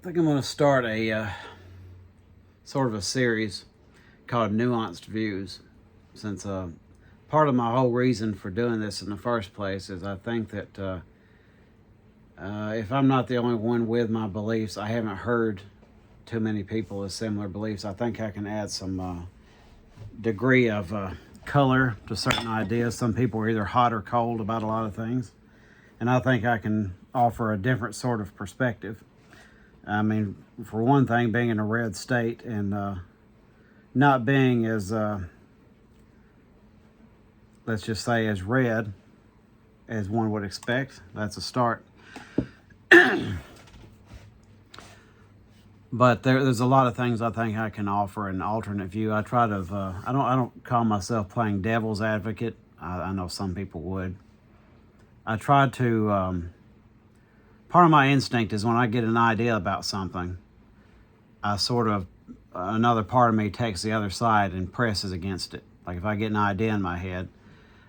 I think I'm going to start a sort of a series called Nuanced Views, since part of my whole reason for doing this in the first place is I think that if I'm not the only one with my beliefs, I haven't heard too many people with similar beliefs. I think I can add some degree of color to certain ideas. Some people are either hot or cold about a lot of things, and I think I can offer a different sort of perspective. I mean, for one thing, being in a red state and not being as, let's just say, as red as one would expect, that's a start. But there's a lot of things I think I can offer an alternate view. I try to, I don't call myself playing devil's advocate. I know some people would. I try to, part of my instinct is when I get an idea about something, I sort of, another part of me takes the other side and presses against it. Like if I get an idea in my head,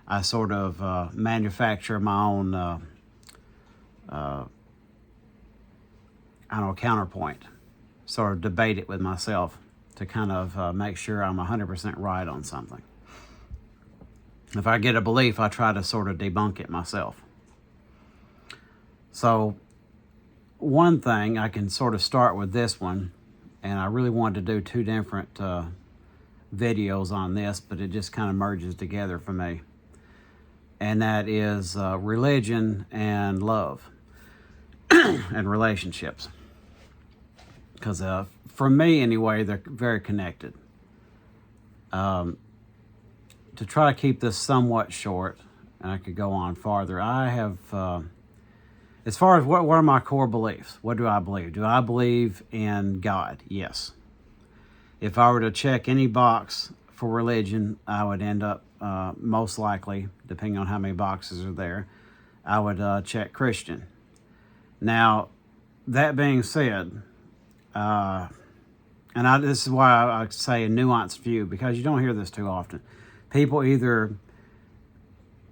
I sort of manufacture my own, I don't know, counterpoint. Sort of debate it with myself to kind of make sure I'm 100% right on something. If I get a belief, I try to sort of debunk it myself. So one thing, I can sort of start with this one, and I really wanted to do two different videos on this, but it just kind of merges together for me. And that is religion and love and relationships. Because for me, anyway, they're very connected. To try to keep this somewhat short, and I could go on farther, I have, as far as what are my core beliefs, what do I believe? Do I believe in God? Yes. If I were to check any box for religion, I would end up, most likely, depending on how many boxes are there, I would check Christian. Now, that being said, this is why I say a nuanced view, because you don't hear this too often. People either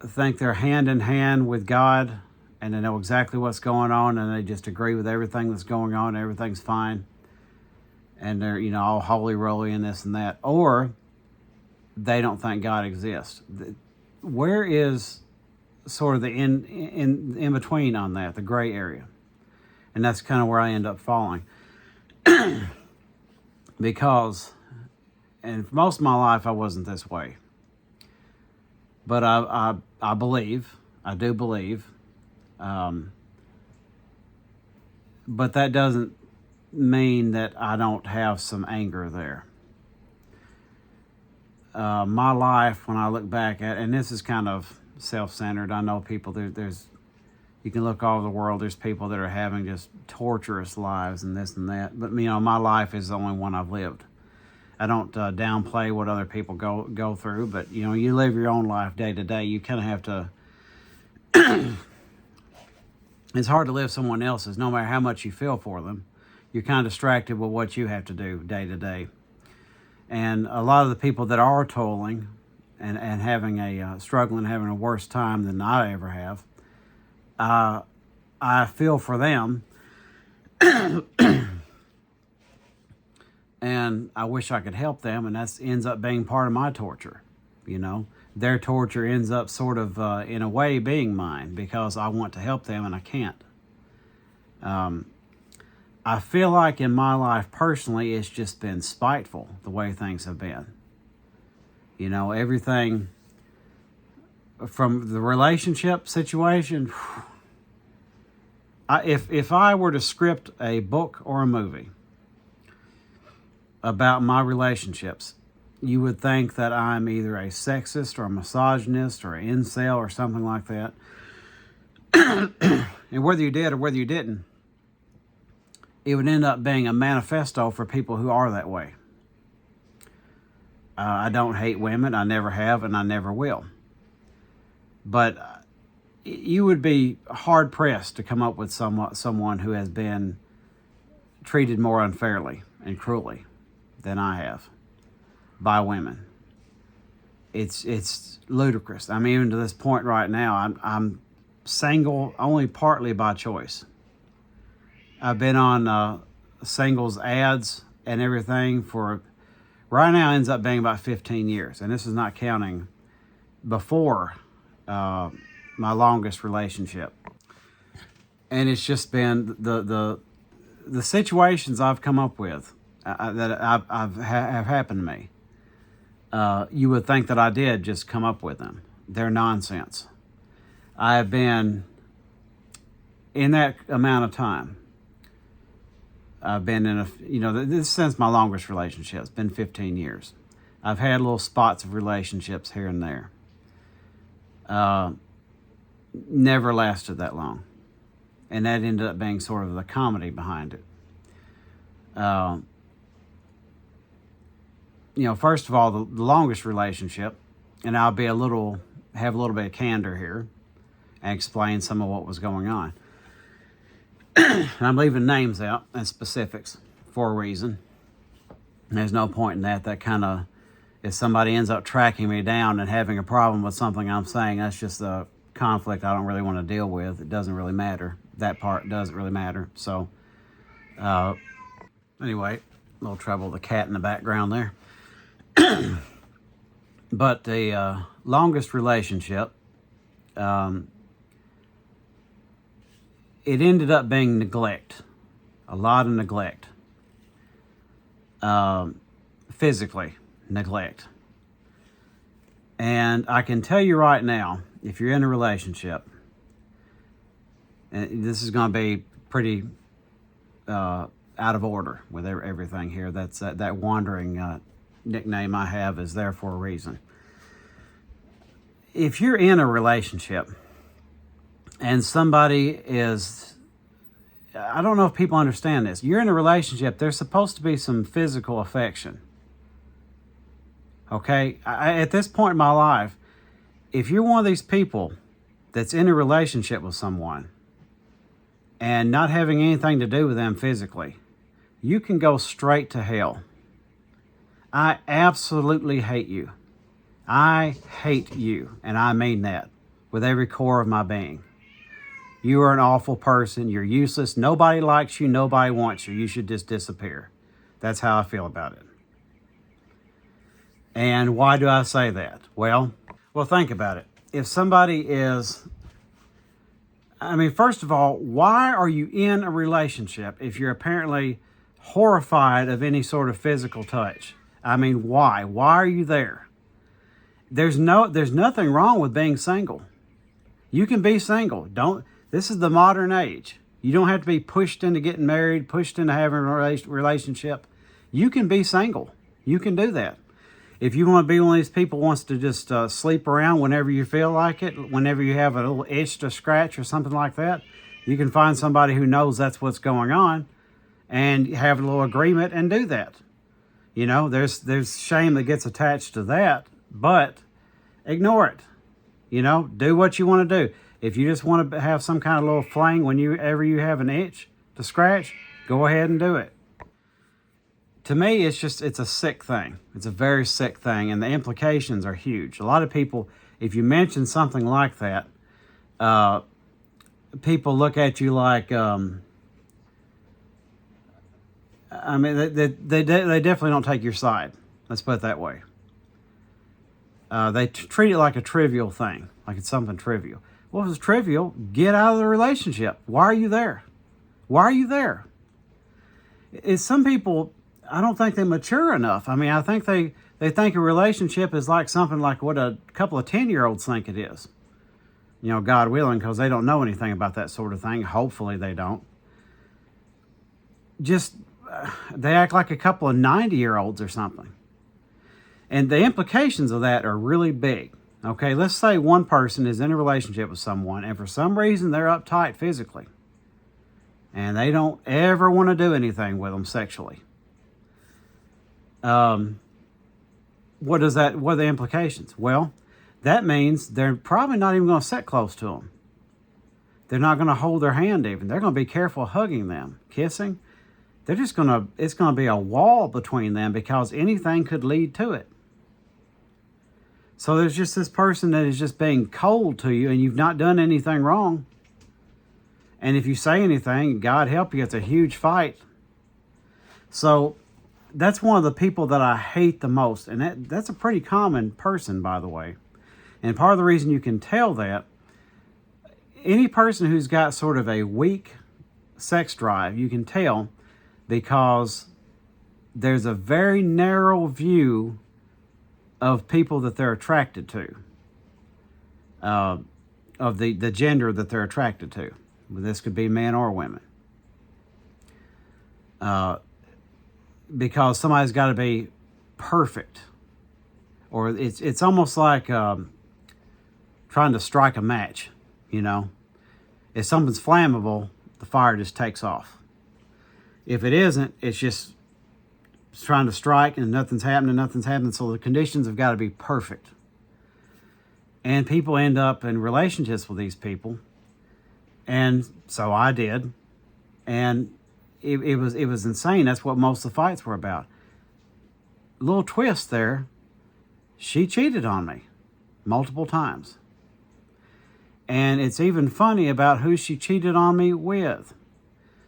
think they're hand in hand with God and they know exactly what's going on and they just agree with everything that's going on, everything's fine, and they're, all holy roly and this and that, or they don't think God exists. Where is sort of the in between on that, the gray area? And that's kind of where I end up falling. Because, and for most of my life, I wasn't this way. But I do believe. But that doesn't mean that I don't have some anger there. My life, when I look back at, and this is kind of self-centered, I know people, there's you can look all over the world, there's people that are having just torturous lives and this and that. But, my life is the only one I've lived. I don't downplay what other people go through, but, you live your own life day to day. You kind of have to... It's hard to live someone else's, no matter how much you feel for them. You're kind of distracted with what you have to do day to day. And a lot of the people that are toiling and having struggling, having a worse time than I ever have, I feel for them, and I wish I could help them, and that ends up being part of my torture. Their torture ends up sort of, in a way, being mine, because I want to help them and I can't. I feel like in my life personally, it's just been spiteful the way things have been. Everything from the relationship situation. If I were to script a book or a movie about my relationships, you would think that I'm either a sexist or a misogynist or an incel or something like that. And whether you did or whether you didn't, it would end up being a manifesto for people who are that way. I don't hate women. I never have, and I never will. But you would be hard-pressed to come up with someone who has been treated more unfairly and cruelly than I have by women. It's ludicrous. I mean, even to this point right now, I'm single only partly by choice. I've been on singles ads and everything for right now ends up being about 15 years. And this is not counting before my longest relationship. And it's just been the situations I've come up with that have happened to me. You would think that I did just come up with them. They're nonsense. I have been, in that amount of time, I've been in this since my longest relationship. It's been 15 years. I've had little spots of relationships here and there. Never lasted that long. And that ended up being sort of the comedy behind it. First of all, the longest relationship, and I'll be have a little bit of candor here and explain some of what was going on. And I'm leaving names out and specifics for a reason. There's no point in that. That kind of, if somebody ends up tracking me down and having a problem with something I'm saying, that's just a conflict I don't really want to deal with. It doesn't really matter. That part doesn't really matter. So, anyway, a little trouble with the cat in the background there. But the longest relationship, it ended up being neglect, a lot of neglect, physically neglect. And I can tell you right now, if you're in a relationship, and this is going to be pretty out of order with everything here. That's that wandering nickname I have is there for a reason. If you're in a relationship and somebody is, I don't know if people understand this. You're in a relationship, there's supposed to be some physical affection. Okay? At this point in my life, if you're one of these people that's in a relationship with someone and not having anything to do with them physically, you can go straight to hell. I absolutely hate you. I hate you, and I mean that with every core of my being. You are an awful person. You're useless. Nobody likes you. Nobody wants you. You should just disappear. That's how I feel about it. And why do I say that? Well, think about it. If somebody is, first of all, why are you in a relationship if you're apparently horrified of any sort of physical touch? Why? Why are you there? There's nothing wrong with being single. You can be single. This is the modern age. You don't have to be pushed into getting married, pushed into having a relationship. You can be single. You can do that. If you want to be one of these people who wants to just sleep around whenever you feel like it, whenever you have a little itch to scratch or something like that, you can find somebody who knows that's what's going on and have a little agreement and do that. There's shame that gets attached to that, but ignore it. Do what you want to do. If you just want to have some kind of little fling whenever you have an itch to scratch, go ahead and do it. To me, it's a sick thing. It's a very sick thing, and the implications are huge. A lot of people, if you mention something like that, people look at you like, they definitely don't take your side. Let's put it that way. They treat it like a trivial thing, like it's something trivial. Well, if it's trivial, get out of the relationship. Why are you there? Why are you there? It's some people, I don't think they mature enough. I think they think a relationship is like something like what a couple of 10-year-olds think it is. God willing, because they don't know anything about that sort of thing. Hopefully they don't. They act like a couple of 90-year-olds or something. And the implications of that are really big. Okay, let's say one person is in a relationship with someone and for some reason they're uptight physically. And they don't ever want to do anything with them sexually. What are the implications? Well, that means they're probably not even going to sit close to them. They're not going to hold their hand even. They're going to be careful hugging them, kissing. It's going to be a wall between them because anything could lead to it. So there's just this person that is just being cold to you and you've not done anything wrong. And if you say anything, God help you, it's a huge fight. So that's one of the people that I hate the most. And that's a pretty common person, by the way. And part of the reason you can tell that, any person who's got sort of a weak sex drive, you can tell because there's a very narrow view of people that they're attracted to, of the gender that they're attracted to. This could be men or women. Because somebody's got to be perfect. Or it's almost like trying to strike a match, you know. If something's flammable, the fire just takes off. If it isn't, it's just trying to strike and nothing's happening. So the conditions have got to be perfect. And people end up in relationships with these people. And so I did. And it was insane. That's what most of the fights were about. Little twist there. She cheated on me multiple times. And it's even funny about who she cheated on me with.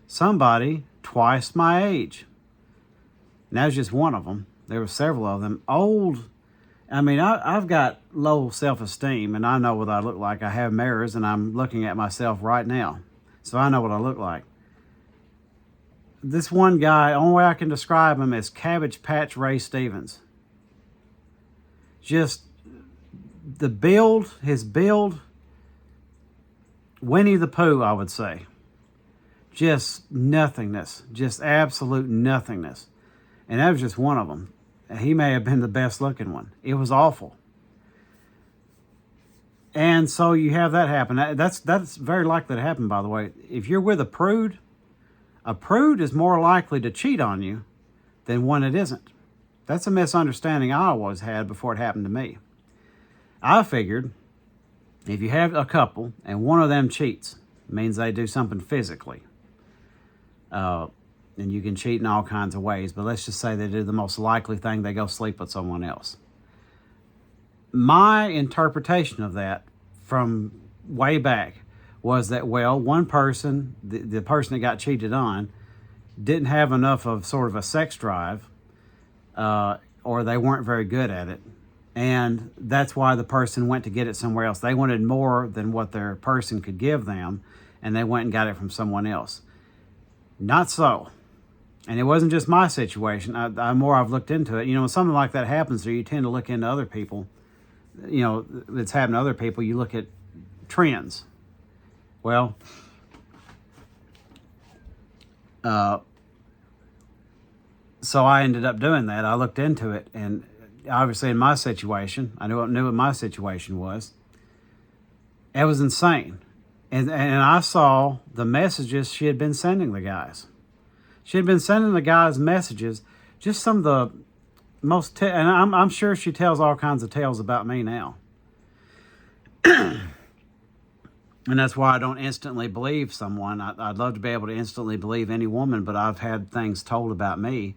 Somebody twice my age. And that was just one of them. There were several of them. Old. I mean, I've got low self-esteem, and I know what I look like. I have mirrors, and I'm looking at myself right now. So I know what I look like. This one guy, only way I can describe him is Cabbage Patch Ray Stevens. Just the build, his build, Winnie the Pooh, I would say. Just nothingness, just absolute nothingness. And that was just one of them. He may have been the best looking one. It was awful. And so you have that happen. That's very likely to happen, by the way. If you're with a prude is more likely to cheat on you than one that isn't. That's a misunderstanding I always had before it happened to me. I figured if you have a couple and one of them cheats, it means they do something physically. And you can cheat in all kinds of ways, but let's just say they do the most likely thing, they go sleep with someone else. My interpretation of that from way back was that, well, one person, the person that got cheated on, didn't have enough of sort of a sex drive, or they weren't very good at it. And that's why the person went to get it somewhere else. They wanted more than what their person could give them, and they went and got it from someone else. Not so. And it wasn't just my situation. The more I've looked into it, you know, when something like that happens, you tend to look into other people. You know, it's happened to other people. You look at trends. Well, so I ended up doing that. I looked into it, and obviously in my situation, I knew what my situation was. It was insane. And I saw the messages she had been sending the guys. She had been sending the guys messages, just some of the most, and I'm sure she tells all kinds of tales about me now. And that's why I don't instantly believe someone. I'd love to be able to instantly believe any woman, but I've had things told about me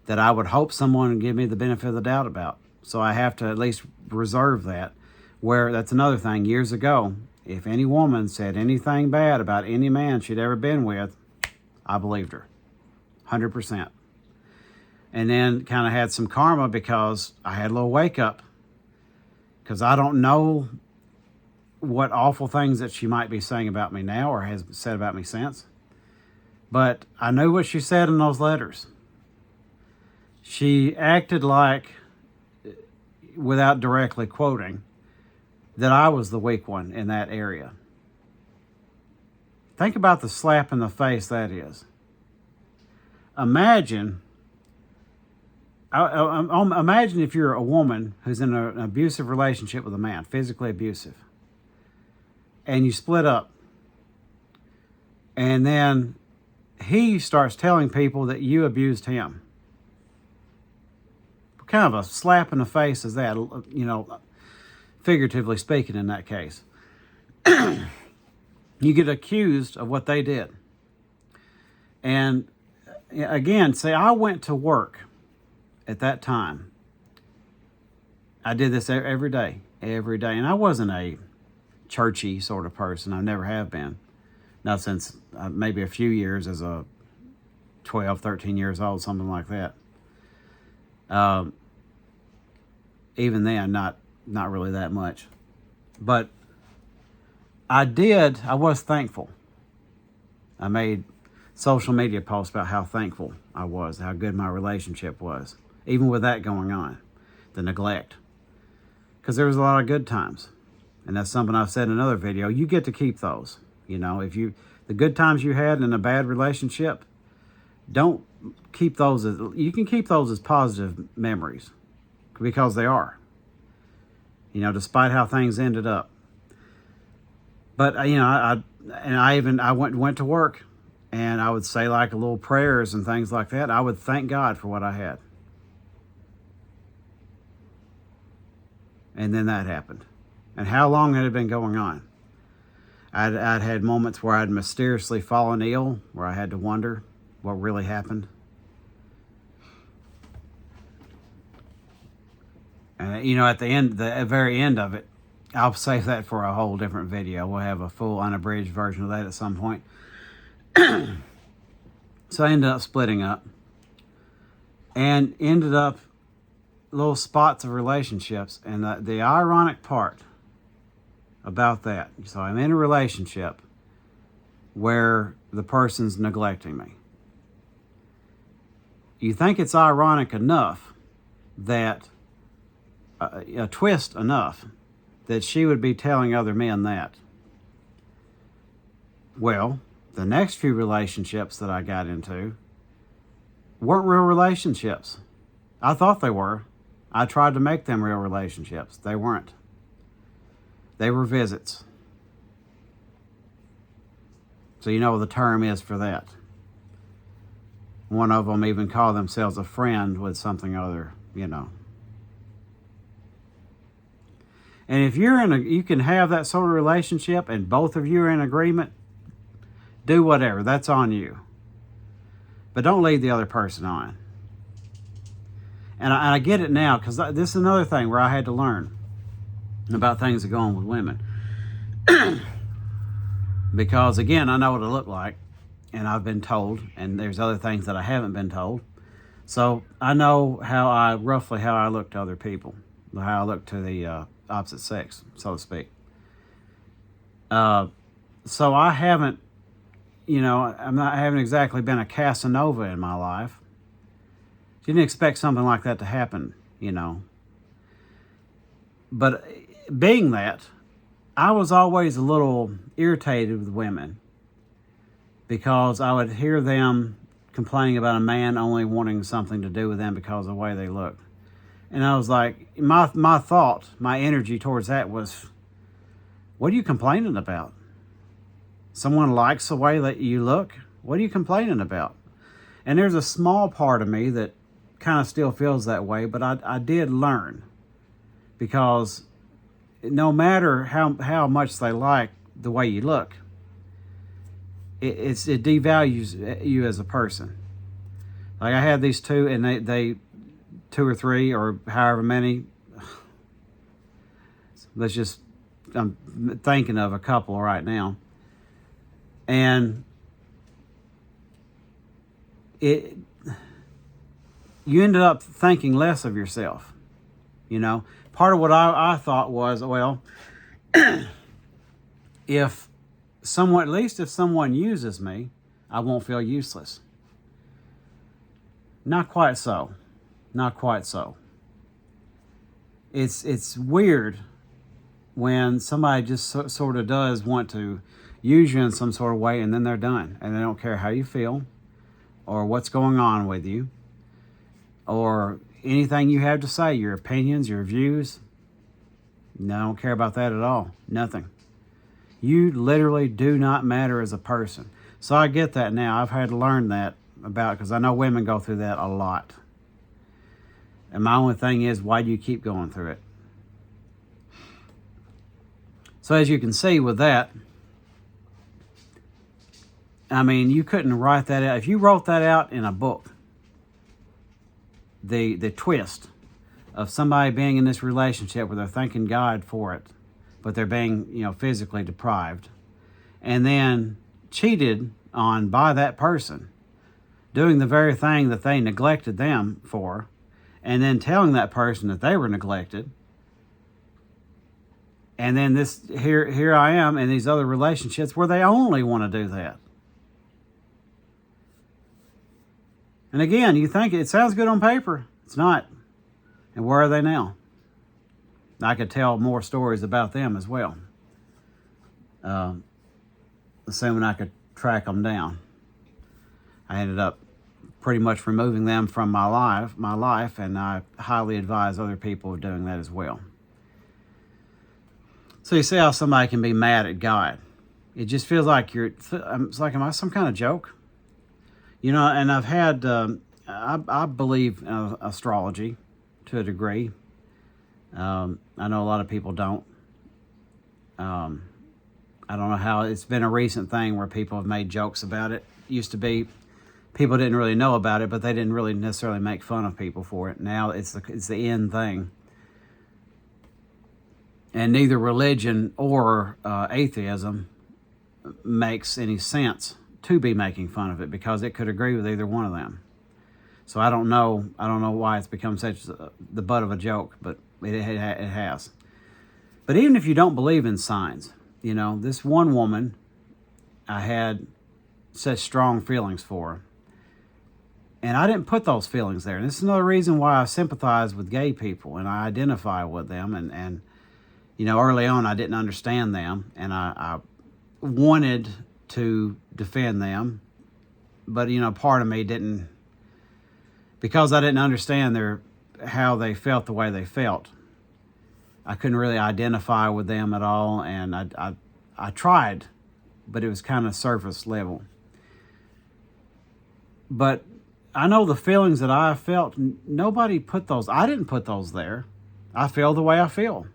that I would hope someone would give me the benefit of the doubt about. So I have to at least reserve that. Where that's another thing. Years ago, if any woman said anything bad about any man she'd ever been with, I believed her. 100%. And then kind of had some karma because I had a little wake up. Because I don't know what awful things that she might be saying about me now or has said about me since. But I knew what she said in those letters. She acted like, without directly quoting, that I was the weak one in that area. Think about the slap in the face that is. Imagine if you're a woman who's in an abusive relationship with a man, physically abusive, and you split up, and then he starts telling people that you abused him. What kind of a slap in the face is that, you know, figuratively speaking in that case? You get accused of what they did. And again, say I went to work at that time. I did this every day. And I wasn't a churchy sort of person. I never have been. Not since maybe a few years as a 12, 13 years old, something like that. Even then, not really that much. But I was thankful. I made social media posts about how thankful I was, how good my relationship was, even with that going on, the neglect. Because there was a lot of good times. And that's something I've said in another video. You get to keep those. You know, the good times you had in a bad relationship, don't keep those you can keep those as positive memories, because they are. You know, despite how things ended up. But, you know, I went to work, and I would say like little prayers and things like that. I would thank God for what I had. And then that happened. And how long had it been going on? I'd had moments where I'd mysteriously fallen ill, where I had to wonder what really happened. And, you know, at the very end of it, I'll save that for a whole different video. We'll have a full unabridged version of that at some point. So I ended up splitting up. And ended up little spots of relationships. And the ironic part about that, so I'm in a relationship where the person's neglecting me. You think it's ironic enough that, a twist enough, that she would be telling other men that. Well, the next few relationships that I got into weren't real relationships. I thought they were. I tried to make them real relationships. They weren't. They were visits. So you know what the term is for that. One of them even called themselves a friend with something other, you know. And if you can have that sort of relationship and both of you are in agreement, do whatever. That's on you. But don't lead the other person on. And I get it now, because this is another thing where I had to learn about things that go on with women. Because, again, I know what it looked like, and I've been told, and there's other things that I haven't been told. So I know roughly how I look to other people, how I look to the opposite sex, so to speak. So I haven't, you know, I haven't exactly been a Casanova in my life. Didn't expect something like that to happen, you know. But being that, I was always a little irritated with women, because I would hear them complaining about a man only wanting something to do with them because of the way they looked. And I was like, my thought, my energy towards that was, what are you complaining about? Someone likes the way that you look? What are you complaining about? And there's a small part of me that kind of still feels that way, but I did learn, because no matter how much they like the way you look, it devalues you as a person. Like, I had these two, and they 2 or 3 or however many, I'm thinking of a couple right now, and you ended up thinking less of yourself. You know, part of what I thought was, well, if someone uses me, I won't feel useless. Not quite so. Not quite so. It's weird when somebody just sort of does want to use you in some sort of way, and then they're done, and they don't care how you feel or what's going on with you or anything you have to say, your opinions, your views. No, I don't care about that at all. Nothing. You literally do not matter as a person. So I get that now. I've had to learn that because I know women go through that a lot. And my only thing is, why do you keep going through it? So as you can see with that, I mean, you couldn't write that out. If you wrote that out in a book, the twist of somebody being in this relationship where they're thanking God for it, but they're being, you know, physically deprived, and then cheated on by that person, doing the very thing that they neglected them for, and then telling that person that they were neglected. And then here I am in these other relationships where they only want to do that. And again, you think it sounds good on paper. It's not. And where are they now? I could tell more stories about them as well. Assuming I could track them down. I ended up pretty much removing them from my life, and I highly advise other people of doing that as well. So you see how somebody can be mad at God. It just feels like it's like, am I some kind of joke? You know, and I've had, I believe in astrology to a degree. I know a lot of people don't. I don't know how, it's been a recent thing where people have made jokes about it. It used to be, people didn't really know about it, but they didn't really necessarily make fun of people for it. Now it's the in thing. And neither religion or atheism makes any sense to be making fun of it, because it could agree with either one of them. So I don't know why it's become such the butt of a joke, but it has. But even if you don't believe in signs, you know, this one woman, I had such strong feelings for her. And I didn't put those feelings there. And this is another reason why I sympathize with gay people and I identify with them. And you know, early on I didn't understand them, and I wanted to defend them. But, you know, part of me didn't, because I didn't understand how they felt the way they felt. I couldn't really identify with them at all, and I tried, but it was kind of surface level. But I know the feelings that I felt, nobody put those, I didn't put those there. I feel the way I feel,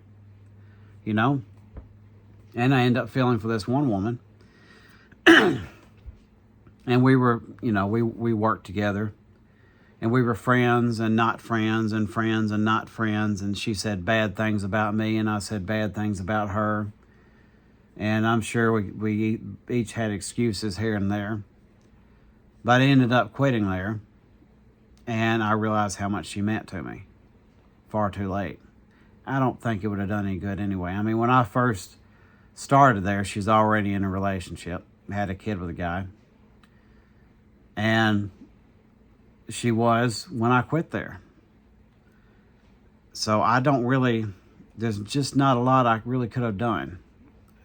you know? And I end up feeling for this one woman. And we were, you know, we worked together. And we were friends and not friends and friends and not friends. And she said bad things about me, and I said bad things about her. And I'm sure we each had excuses here and there. But I ended up quitting there. And I realized how much she meant to me. Far too late. I don't think it would have done any good anyway. I mean, when I first started there, she was already in a relationship. Had a kid with a guy. And she was when I quit there. So I don't really, there's just not a lot I really could have done.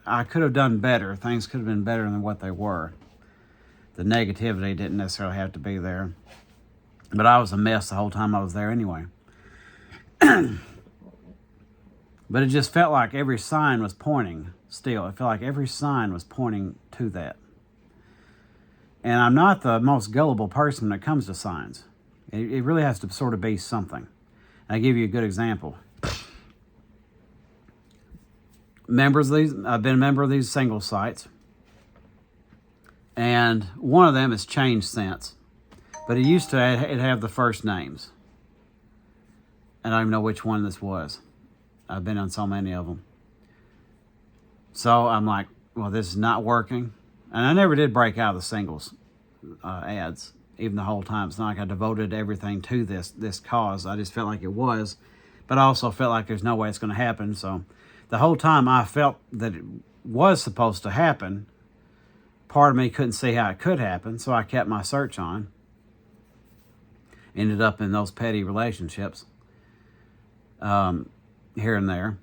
I could have done better. Things could have been better than what they were. The negativity didn't necessarily have to be there. But I was a mess the whole time I was there anyway. But it just felt like every sign was pointing still. It felt like every sign was pointing to that. And I'm not the most gullible person when it comes to signs. It really has to sort of be something. And I'll give you a good example. I've been a member of these single sites. And one of them has changed since. But it used to have the first names. And I don't even know which one this was. I've been on so many of them. So I'm like, well, this is not working. And I never did break out of the singles ads, even the whole time. It's not like I devoted everything to this cause. I just felt like it was. But I also felt like there's no way it's going to happen. So the whole time I felt that it was supposed to happen, part of me couldn't see how it could happen. So I kept my search on. Ended up in those petty relationships. Here and there.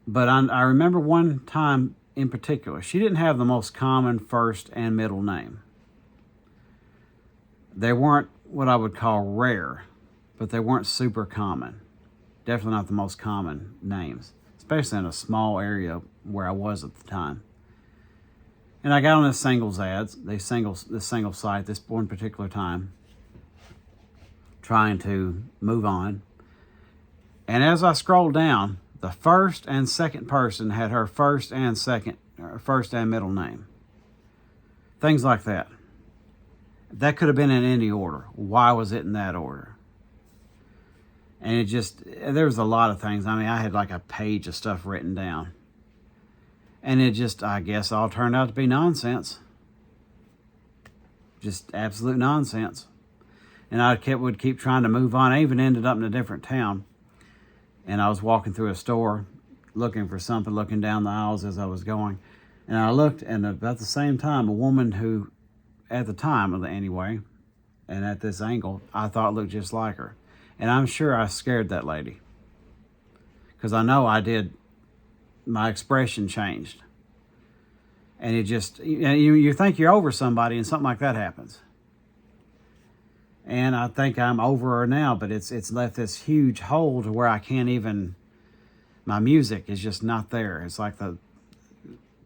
But I remember one time in particular, she didn't have the most common first and middle name. They weren't what I would call rare, but they weren't super common. Definitely not the most common names, especially in a small area where I was at the time. And I got on the singles ads, the single site, this one particular time, trying to move on. And as I scrolled down, the first and second person had her first and middle name. Things like that. That could have been in any order. Why was it in that order? And there was a lot of things. I mean, I had like a page of stuff written down. And it just, I guess, all turned out to be nonsense. Just absolute nonsense. And I would keep trying to move on. I even ended up in a different town. And I was walking through a store looking for something, looking down the aisles as I was going. And I looked, and about the same time, a woman who, at the time anyway, and at this angle, I thought looked just like her. And I'm sure I scared that lady. Because I know I did, my expression changed. And it just, you think you're over somebody and something like that happens. And I think I'm over her now, but it's left this huge hole to where I can't even, my music is just not there. It's like the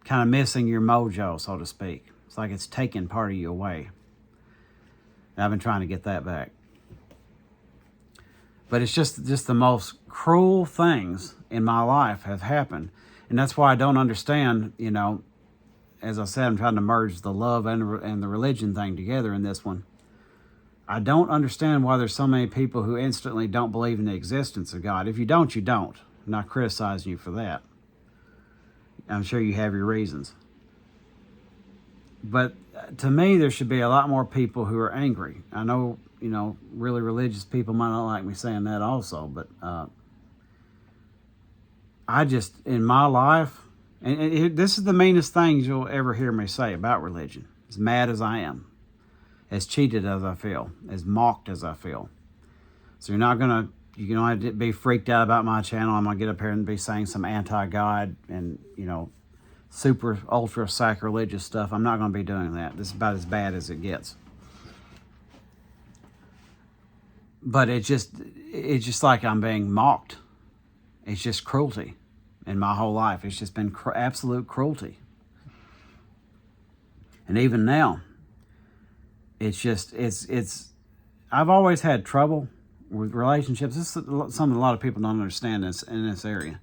kind of missing your mojo, so to speak. It's like it's taking part of you away. And I've been trying to get that back. But it's just the most cruel things in my life have happened. And that's why I don't understand, as I said, I'm trying to merge the love and the religion thing together in this one. I don't understand why there's so many people who instantly don't believe in the existence of God. If you don't, you don't. I'm not criticizing you for that. I'm sure you have your reasons. But to me, there should be a lot more people who are angry. I know, really religious people might not like me saying that also, but I just, in my life, and this is the meanest things you'll ever hear me say about religion. As mad as I am, as cheated as I feel, as mocked as I feel. So you can only be freaked out about my channel. I'm going to get up here and be saying some anti-God and, super ultra sacrilegious stuff. I'm not going to be doing that. This is about as bad as it gets. But it's just like I'm being mocked. It's just cruelty. In my whole life, it's just been absolute cruelty. And even now, I've always had trouble with relationships. This is something a lot of people don't understand in this area.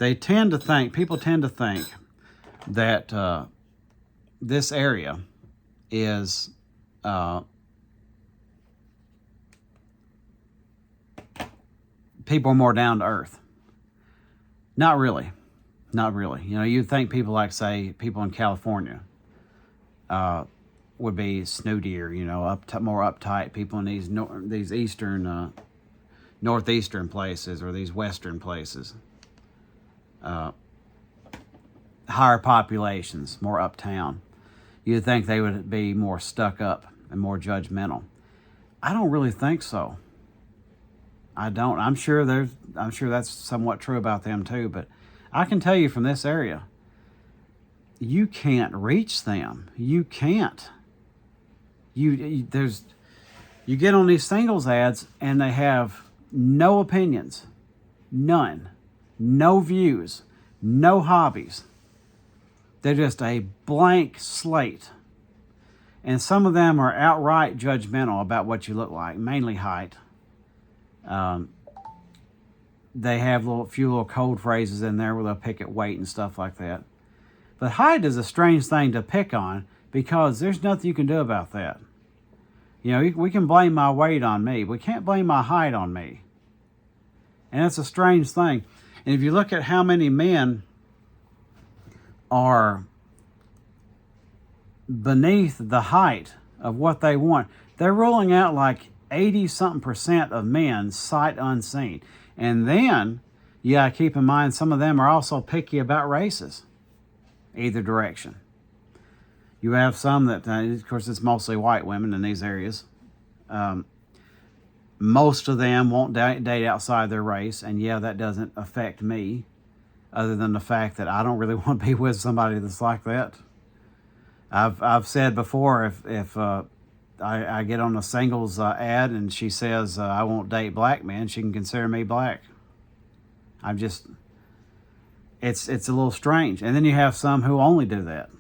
People tend to think that this area is people are more down to earth. Not really. You'd think people like, say, people in California would be snootier, more uptight. People in these eastern, northeastern places or these western places. Higher populations, more uptown. You'd think they would be more stuck up and more judgmental. I don't really think so. I don't. I'm sure that's somewhat true about them too, but I can tell you from this area, you can't reach them. You can't. You get on these singles ads and they have no opinions, none, no views, no hobbies. They're just a blank slate. And some of them are outright judgmental about what you look like, mainly height. They have a few little code phrases in there where they'll pick at weight and stuff like that. But height is a strange thing to pick on because there's nothing you can do about that. We can blame my weight on me. We can't blame my height on me. And it's a strange thing. And if you look at how many men are beneath the height of what they want, they're rolling out like 80-something% of men sight unseen. And then, you gotta keep in mind, some of them are also picky about races, either direction. You have some that, of course, it's mostly white women in these areas. Most of them won't date outside their race, and yeah, that doesn't affect me, other than the fact that I don't really want to be with somebody that's like that. I've said before, if I get on a singles ad and she says I won't date black men, she can consider me black. It's a little strange. And then you have some who only do that.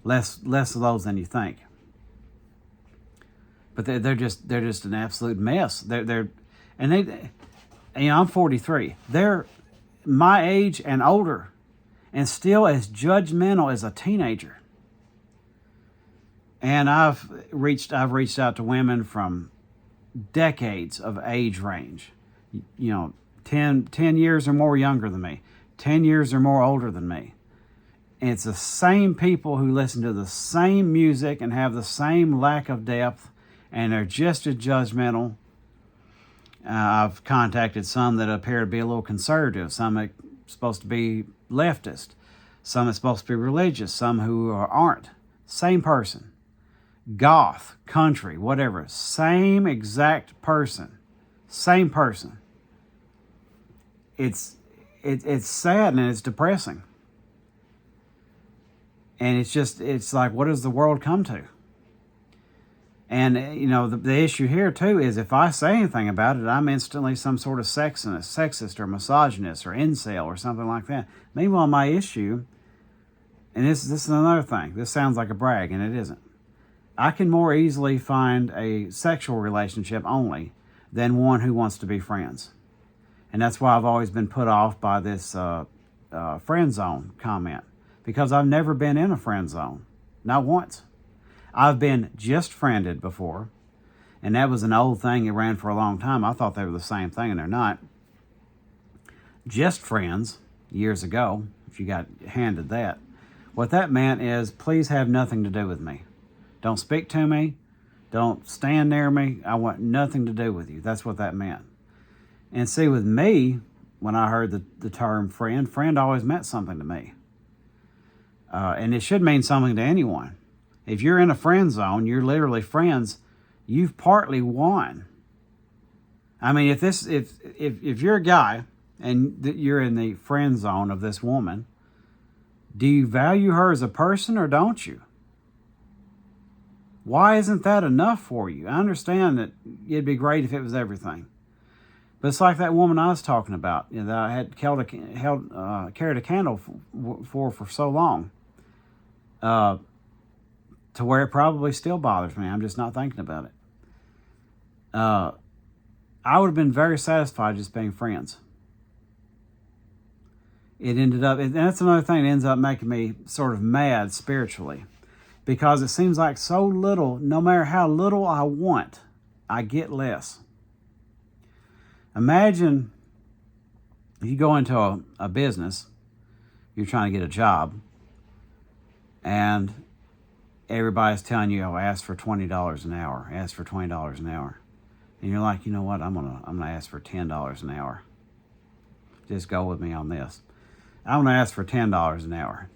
Less of those than you think. But they're just an absolute mess. I'm 43. They're my age and older, and still as judgmental as a teenager. And I've reached out to women from decades of age range. 10 years or more younger than me, 10 years or more older than me. And it's the same people who listen to the same music and have the same lack of depth, and they're just as judgmental. I've contacted some that appear to be a little conservative, some that are supposed to be leftist, some that's supposed to be religious, some who aren't. Same person. Goth, country, whatever. Same exact person. Same person. It's sad and it's depressing. And it's like, what does the world come to? And, the issue here, too, is if I say anything about it, I'm instantly some sort of sexist or misogynist or incel or something like that. Meanwhile, my issue, and this is another thing, this sounds like a brag, and it isn't. I can more easily find a sexual relationship only than one who wants to be friends. And that's why I've always been put off by this friend zone comment, because I've never been in a friend zone, not once. I've been just friended before, and that was an old thing that ran for a long time. I thought they were the same thing, and they're not. Just friends, years ago, if you got handed that, what that meant is, please have nothing to do with me. Don't speak to me. Don't stand near me. I want nothing to do with you. That's what that meant. And see, with me, when I heard the term friend always meant something to me. And it should mean something to anyone. If you're in a friend zone, you're literally friends, you've partly won. I mean, if you're a guy and you're in the friend zone of this woman, do you value her as a person or don't you? Why isn't that enough for you? I understand that it'd be great if it was everything. But it's like that woman I was talking about, that I had carried a candle for so long. To where it probably still bothers me. I'm just not thinking about it. I would have been very satisfied just being friends. It ended up, and that's another thing that ends up making me sort of mad spiritually, because it seems like so little, no matter how little I want, I get less. Imagine if you go into a business, you're trying to get a job, and everybody's telling you, ask for $20 an hour, ask for $20 an hour. And you're like, you know what, I'm gonna ask for $10 an hour. Just go with me on this. I'm gonna ask for $10 an hour.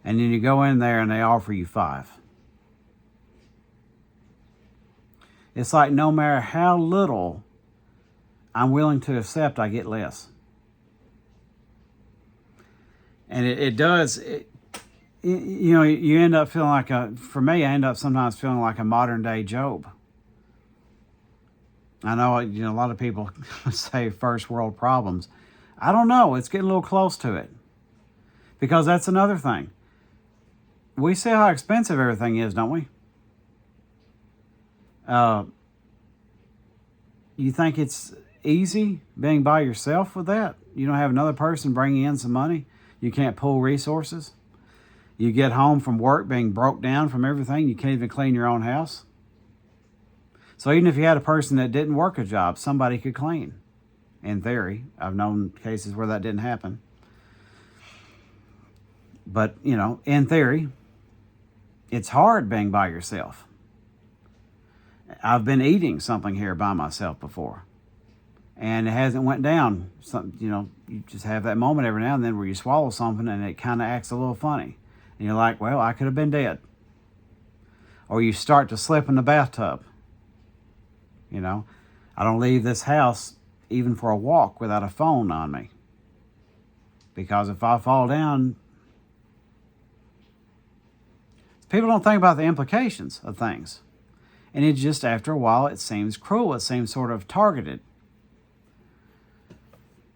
And then you go in there and they offer you $5. It's like no matter how little I'm willing to accept, I get less. And it does... you end up feeling like for me, I end up sometimes feeling like a modern day Job. I know, a lot of people say first world problems. I don't know. It's getting a little close to it. Because that's another thing. We see how expensive everything is, don't we? You think it's easy being by yourself with that? You don't have another person bringing in some money? You can't pool resources? You get home from work being broke down from everything. You can't even clean your own house. So even if you had a person that didn't work a job, somebody could clean. In theory. I've known cases where that didn't happen. But, in theory, it's hard being by yourself. I've been eating something here by myself before. And it hasn't went down. You just have that moment every now and then where you swallow something and it kind of acts a little funny. And you're like, well, I could have been dead. Or you start to slip in the bathtub. I don't leave this house even for a walk without a phone on me. Because if I fall down, people don't think about the implications of things. And it just, after a while, it seems cruel. It seems sort of targeted.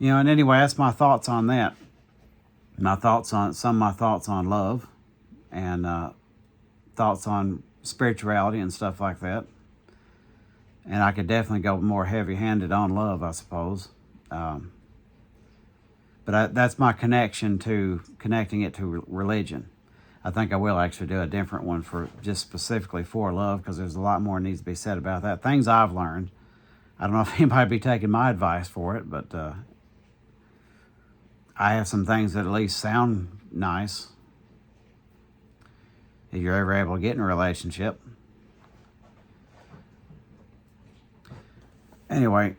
And anyway, that's my thoughts on that. Some of my thoughts on love and thoughts on spirituality and stuff like that. And I could definitely go more heavy-handed on love, I suppose. But that's my connecting it to religion. I think I will actually do a different one for just specifically for love, because there's a lot more needs to be said about that. Things I've learned. I don't know if anybody be taking my advice for it, but I have some things that at least sound nice, if you're ever able to get in a relationship. Anyway,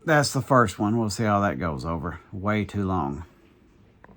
that's the first one. We'll see how that goes over. Way too long.